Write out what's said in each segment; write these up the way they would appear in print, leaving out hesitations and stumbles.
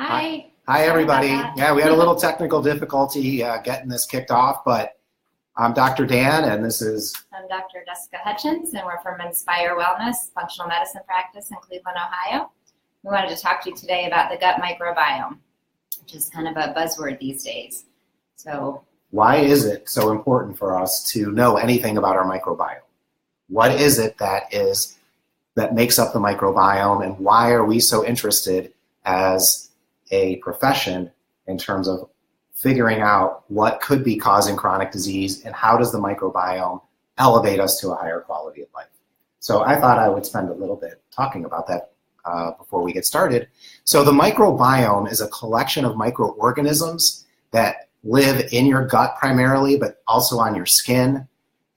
Hi. Hi, everybody. Yeah, we had a little I'm technical difficulty getting this kicked off, but I'm Dr. Dan, and this is... Dr. Jessica Hutchins, and we're from Inspire Wellness, functional medicine practice in Cleveland, Ohio. We wanted to talk to you today about the gut microbiome, which is kind of a buzzword these days. So, why is it so important for us to know anything about our microbiome? What is it that makes up the microbiome, and why are we so interested as a profession in terms of figuring out what could be causing chronic disease and how does the microbiome elevate us to a higher quality of life? So I thought I would spend a little bit talking about that before we get started. So the microbiome is a collection of microorganisms that live in your gut primarily, but also on your skin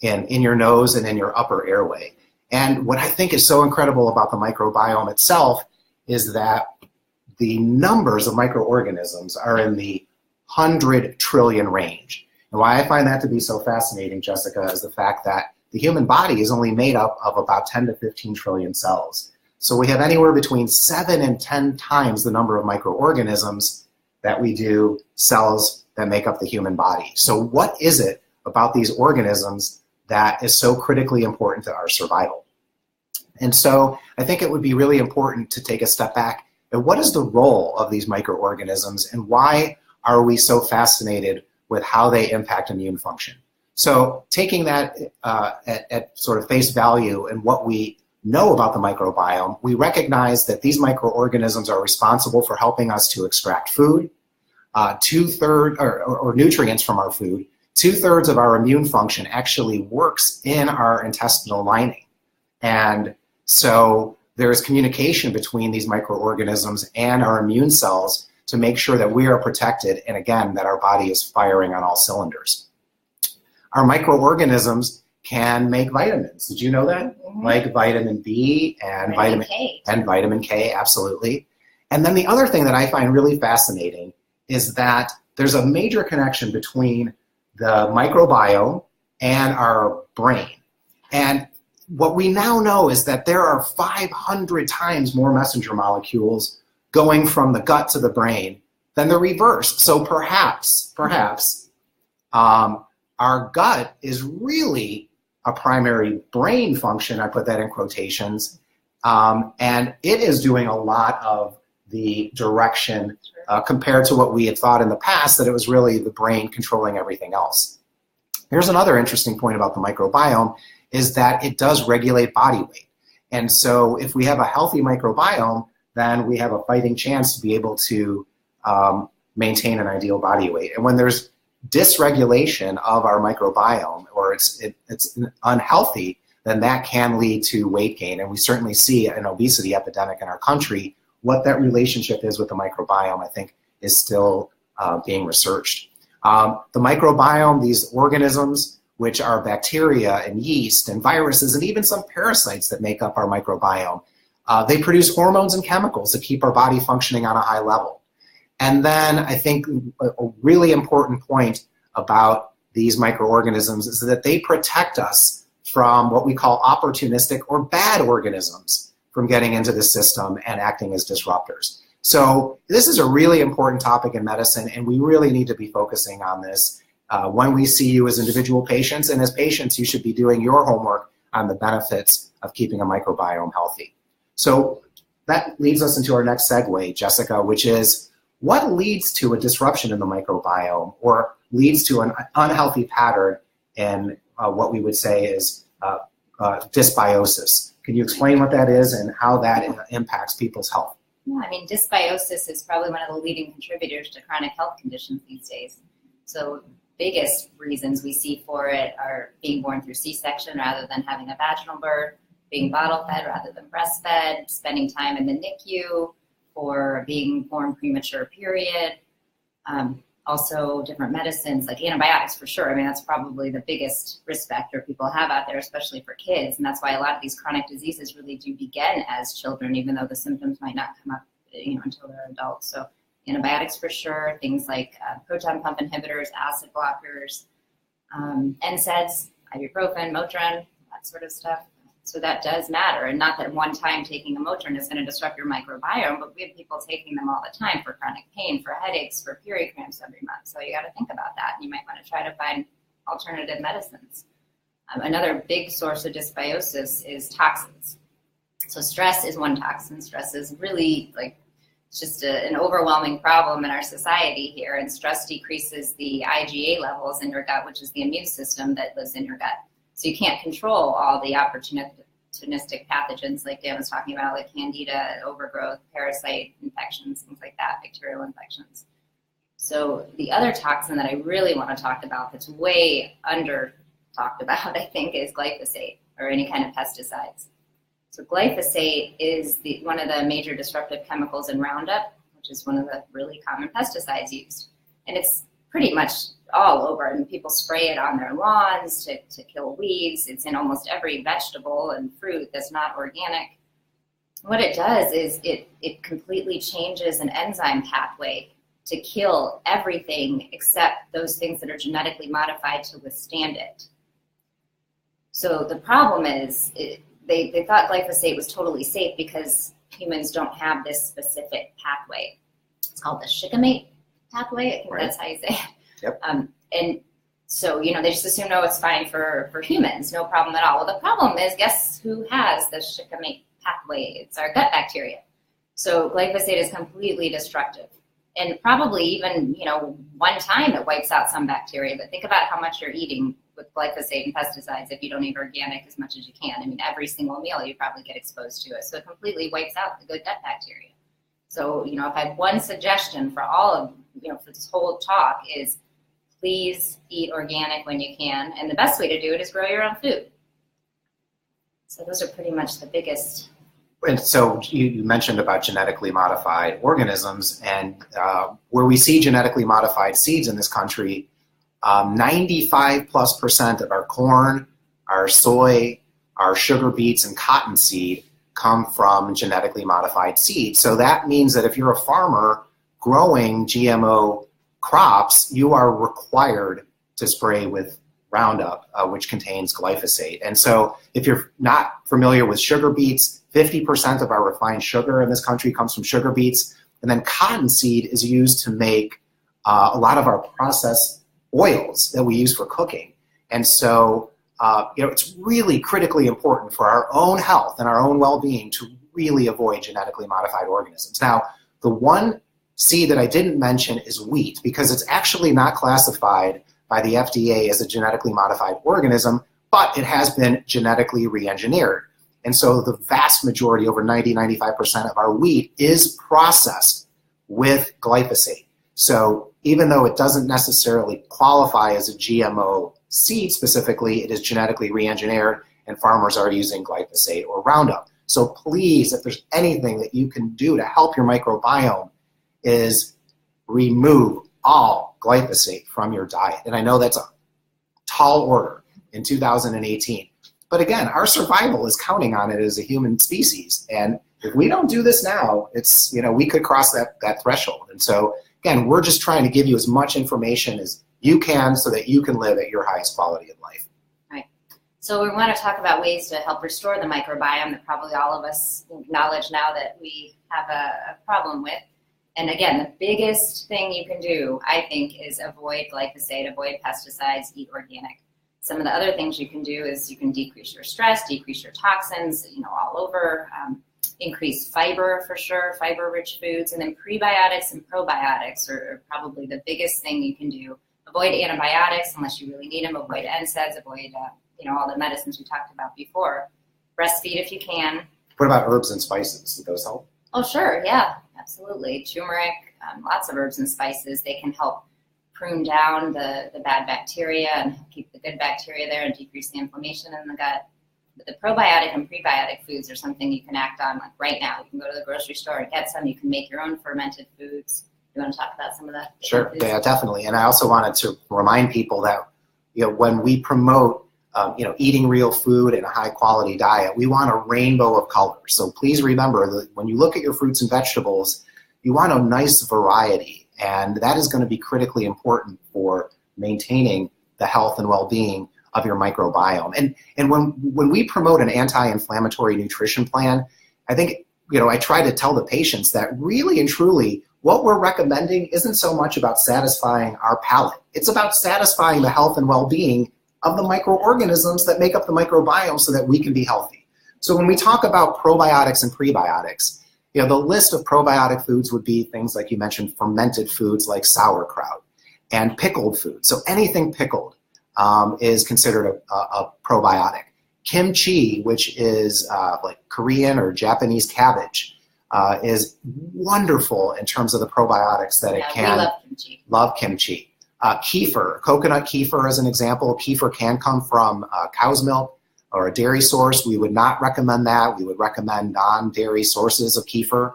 and in your nose and in your upper airway. And what I think is so incredible about the microbiome itself is that the numbers of microorganisms are in the 100 trillion range. And why I find that to be so fascinating, Jessica, is the fact that the human body is only made up of about 10 to 15 trillion cells. So we have anywhere between 7 and 10 times the number of microorganisms that we do cells that make up the human body. So what is it about these organisms that is so critically important to our survival? And so I think it would be really important to take a step back. And what is the role of these microorganisms, and why are we so fascinated with how they impact immune function? So taking that at sort of face value and what we know about the microbiome, we recognize that these microorganisms are responsible for helping us to extract food, or nutrients from our food. 2/3 of our immune function actually works in our intestinal lining. And so there is communication between these microorganisms and our immune cells to make sure that we are protected, and again, that our body is firing on all cylinders. Our microorganisms can make vitamins. Did you know that? Mm-hmm. Like vitamin B and vitamin K, absolutely. And then the other thing that I find really fascinating is that there's a major connection between the microbiome and our brain. And what we now know is that there are 500 times more messenger molecules going from the gut to the brain than the reverse. So perhaps our gut is really a primary brain function, I put that in quotations, and it is doing a lot of the direction compared to what we had thought in the past, that it was really the brain controlling everything else. Here's another interesting point about the microbiome, is that it does regulate body weight. And so if we have a healthy microbiome, then we have a fighting chance to be able to maintain an ideal body weight. And when there's dysregulation of our microbiome, or it's unhealthy, then that can lead to weight gain. And we certainly see an obesity epidemic in our country. What that relationship is with the microbiome, I think, is still being researched. The microbiome, these organisms, which are bacteria and yeast and viruses and even some parasites that make up our microbiome, they produce hormones and chemicals that keep our body functioning on a high level. And then I think a really important point about these microorganisms is that they protect us from what we call opportunistic or bad organisms from getting into the system and acting as disruptors. So this is a really important topic in medicine, and we really need to be focusing on this when we see you as individual patients. And as patients, you should be doing your homework on the benefits of keeping a microbiome healthy. So that leads us into our next segue, Jessica, which is, what leads to a disruption in the microbiome, or leads to an unhealthy pattern in what we would say is dysbiosis? Can you explain what that is and how that impacts people's health? Yeah, I mean, dysbiosis is probably one of the leading contributors to chronic health conditions these days. So biggest reasons we see for it are being born through C-section rather than having a vaginal birth, being bottle-fed rather than breastfed, spending time in the NICU, or being born premature, period. Also different medicines like antibiotics, for sure. I mean, that's probably the biggest risk factor people have out there, especially for kids. And that's why a lot of these chronic diseases really do begin as children, even though the symptoms might not come up until they're adults. So antibiotics, for sure, things like proton pump inhibitors, acid blockers, NSAIDs, ibuprofen, Motrin, that sort of stuff. So that does matter. And not that one time taking a Motrin is going to disrupt your microbiome, but we have people taking them all the time for chronic pain, for headaches, for period cramps every month. So you got to think about that. You might want to try to find alternative medicines. Another big source of dysbiosis is toxins. So stress is one toxin. Stress is really it's just an overwhelming problem in our society here. And stress decreases the IgA levels in your gut, which is the immune system that lives in your gut. So you can't control all the opportunistic pathogens like Dan was talking about, like candida, overgrowth, parasite infections, things like that, bacterial infections. So the other toxin that I really want to talk about that's way under talked about, I think, is glyphosate or any kind of pesticides. So glyphosate is one of the major disruptive chemicals in Roundup, which is one of the really common pesticides used. And it's pretty much all over. I mean, people spray it on their lawns to kill weeds. It's in almost every vegetable and fruit that's not organic. What it does is it completely changes an enzyme pathway to kill everything except those things that are genetically modified to withstand it. So the problem is they thought glyphosate was totally safe because humans don't have this specific pathway. It's called the shikimate pathway. I think that's how you say it. Yep. And so, they just assume, no, it's fine for humans, no problem at all. Well, the problem is, guess who has the shikimate pathway? It's our gut bacteria. So glyphosate is completely destructive. And probably even, one time it wipes out some bacteria, but think about how much you're eating with glyphosate and pesticides if you don't eat organic as much as you can. I mean, every single meal you probably get exposed to it. So it completely wipes out the good gut bacteria. So, if I have one suggestion for all of, for this whole talk is please eat organic when you can. And the best way to do it is grow your own food. So those are pretty much the biggest. And so you mentioned about genetically modified organisms, and where we see genetically modified seeds in this country, 95+% of our corn, our soy, our sugar beets, and cottonseed come from genetically modified seeds. So that means that if you're a farmer growing GMO crops, you are required to spray with Roundup, which contains glyphosate. And so if you're not familiar with sugar beets, 50% of our refined sugar in this country comes from sugar beets. And then cottonseed is used to make a lot of our processed oils that we use for cooking. And so, it's really critically important for our own health and our own well-being to really avoid genetically modified organisms. Now, the one seed that I didn't mention is wheat, because it's actually not classified by the FDA as a genetically modified organism, but it has been genetically re-engineered. And so the vast majority, over 90-95% of our wheat is processed with glyphosate. So even though it doesn't necessarily qualify as a GMO seed specifically, it is genetically re-engineered, and farmers are using glyphosate or Roundup. So please, if there's anything that you can do to help your microbiome, is remove all glyphosate from your diet. And I know that's a tall order in 2018. But again, our survival is counting on it as a human species. And if we don't do this now, it's, we could cross that threshold. And so, again, we're just trying to give you as much information as you can so that you can live at your highest quality of life. Right. So we want to talk about ways to help restore the microbiome that probably all of us acknowledge now that we have a problem with. And again, the biggest thing you can do, I think, is avoid glyphosate, avoid pesticides, eat organic. Some of the other things you can do is you can decrease your stress, decrease your toxins, all over, increase fiber for sure, fiber-rich foods, and then prebiotics and probiotics are probably the biggest thing you can do. Avoid antibiotics unless you really need them. Avoid NSAIDs. Avoid, all the medicines we talked about before. Breastfeed if you can. What about herbs and spices? Do those help? Oh, sure. Yeah, absolutely. Turmeric, lots of herbs and spices. They can help prune down the bad bacteria and keep the good bacteria there and decrease the inflammation in the gut. But the probiotic and prebiotic foods are something you can act on right now. You can go to the grocery store and get some. You can make your own fermented foods. You want to talk about some of that? Sure, yeah, definitely. And I also wanted to remind people that, when we promote, eating real food and a high quality diet, we want a rainbow of colors. So please remember that when you look at your fruits and vegetables, you want a nice variety. And that is going to be critically important for maintaining the health and well-being of your microbiome. And when we promote an anti-inflammatory nutrition plan, I think, I try to tell the patients that really and truly what we're recommending isn't so much about satisfying our palate. It's about satisfying the health and well-being of the microorganisms that make up the microbiome so that we can be healthy. So when we talk about probiotics and prebiotics, the list of probiotic foods would be things like you mentioned, fermented foods like sauerkraut, and pickled foods. So anything pickled is considered a probiotic. Kimchi, which is like Korean or Japanese cabbage, is wonderful in terms of the probiotics that it can. We love kimchi. Love kimchi. Kefir, coconut kefir as an example. Kefir can come from cow's milk or a dairy source. We would not recommend that. We would recommend non-dairy sources of kefir.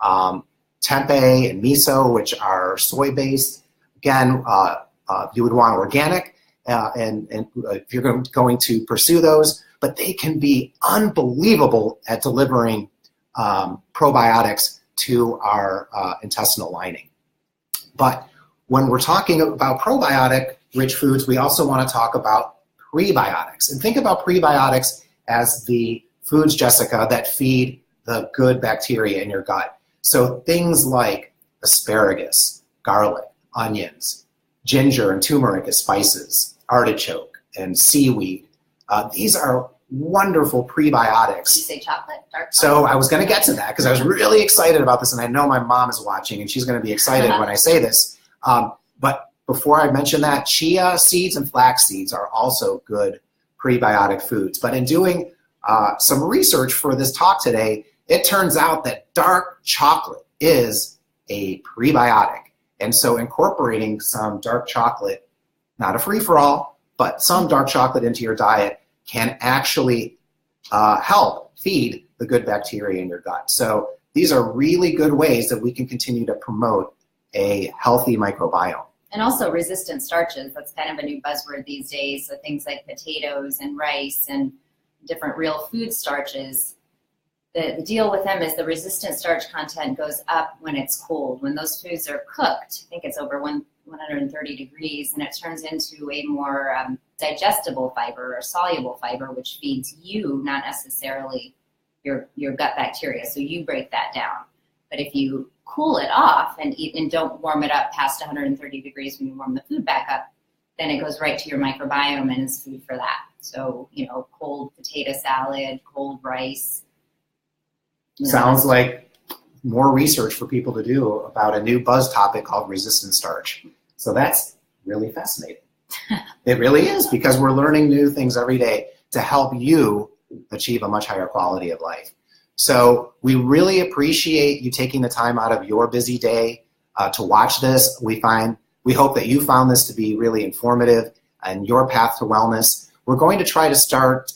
Tempeh and miso, which are soy-based. Again, you would want organic, and if you're going to pursue those, but they can be unbelievable at delivering probiotics to our intestinal lining. But when we're talking about probiotic-rich foods, we also want to talk about prebiotics. And think about prebiotics as the foods, Jessica, that feed the good bacteria in your gut. So things like asparagus, garlic, onions, ginger and turmeric as spices, artichoke and seaweed. These are wonderful prebiotics. Did you say chocolate? Dark chocolate? So I was going to get to that because I was really excited about this, and I know my mom is watching and she's going to be excited when I say this. But before I mention that, chia seeds and flax seeds are also good prebiotic foods. But in doing some research for this talk today, it turns out that dark chocolate is a prebiotic. And so incorporating some dark chocolate, not a free-for-all, but some dark chocolate into your diet can actually help feed the good bacteria in your gut. So these are really good ways that we can continue to promote a healthy microbiome. And also resistant starches. That's kind of a new buzzword these days. So things like potatoes and rice and different real food starches. The deal with them is the resistant starch content goes up when it's cold. When those foods are cooked, I think it's over 130 degrees, and it turns into a more digestible fiber or soluble fiber, which feeds you, not necessarily your gut bacteria. So you break that down. But if you cool it off and don't warm it up past 130 degrees when you warm the food back up, then it goes right to your microbiome and is food for that. So, cold potato salad, cold rice. Sounds like more research for people to do about a new buzz topic called resistant starch. So that's really fascinating. It really is, because we're learning new things every day to help you achieve a much higher quality of life. So we really appreciate you taking the time out of your busy day to watch this. We hope that you found this to be really informative and your path to wellness. We're going to try to start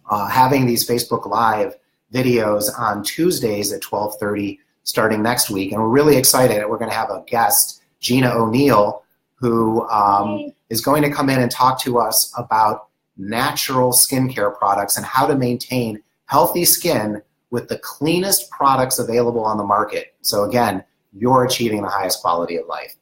having these Facebook Live videos on Tuesdays at 12:30 starting next week. And we're really excited that we're going to have a guest, Gina O'Neill, who is going to come in and talk to us about natural skincare products and how to maintain healthy skin with the cleanest products available on the market. So again, you're achieving the highest quality of life.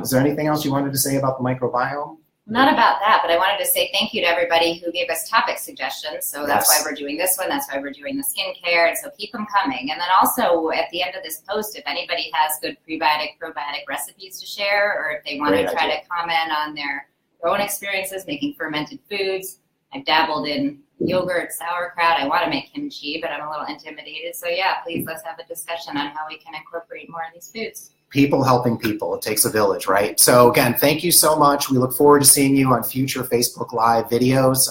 Is there anything else you wanted to say about the microbiome? Not about that, but I wanted to say thank you to everybody who gave us topic suggestions. So that's why we're doing this one. That's why we're doing the skincare. And so keep them coming. And then also at the end of this post, if anybody has good prebiotic, probiotic recipes to share, or if they want to try to comment on their own experiences making fermented foods. I've dabbled in yogurt, sauerkraut. I want to make kimchi, but I'm a little intimidated. So yeah, please let's have a discussion on how we can incorporate more of these foods. People helping people. It takes a village, right? So again, thank you so much. We look forward to seeing you on future Facebook Live videos.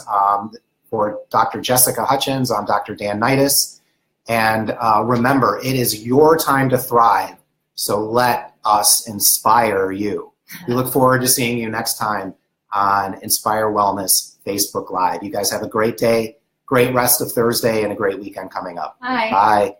For Dr. Jessica Hutchins, I'm Dr. Dan Neides. And remember, it is your time to thrive. So let us inspire you. We look forward to seeing you next time on Inspire Wellness Facebook Live. You guys have a great day, great rest of Thursday, and a great weekend coming up. Bye. Bye.